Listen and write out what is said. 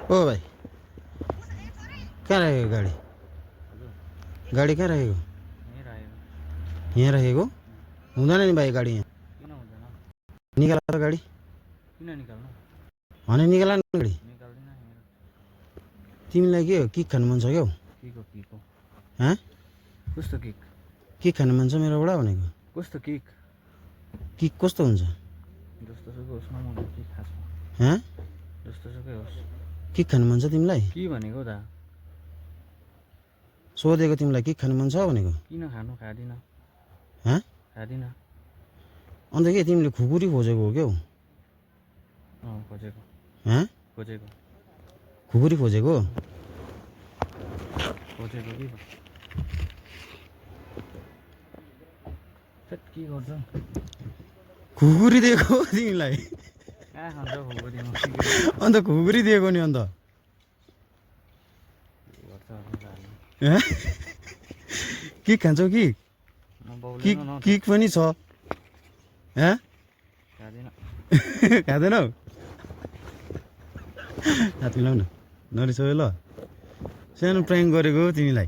ओ भाइ कहाँ राखेको गाडी गाडी कहाँ राखेको यहाँ राखेको हुँदैन नि भाइ गाडी यहाँ किन हुँदैन निकाल त गाडी किन निकाल्नु भने निकाल न गाडी निकाल्दिन तिमीलाई के हो किक खानु मन छ क्या केको हाँ कस्तो किक खानु मन छ मेरोबाट भनेको कस्तो केक किक कस्तो हुन्छ जस्तो सुकै होस् न मलाई के खास हाँ जस्तो सुकै होस् किक खानु मन छ तिमीलाई के भनेको दा सोधेको तिमीलाई किक खानु मन छ भनेको किन खानु खादिनँ हाँ खादिनँ अन्त के तिमीले खुकुरी खोजेको हो क्या हो खोजेको हाँ खोजेको खुकुरी खोजेको खोजेको के के गर्छ खुकुरी दिएको हो तिमीलाई कहाँ खान्छ खोजेको अन्त खुकुरी दिएको नि अन्त हाँ? किक खान्छौ किक किक किक पनि छ हाँ खाँदैनौ हात मिलाउ न नरिसाउ ल सानो प्र्याङ्क गरेको हो तिमीलाई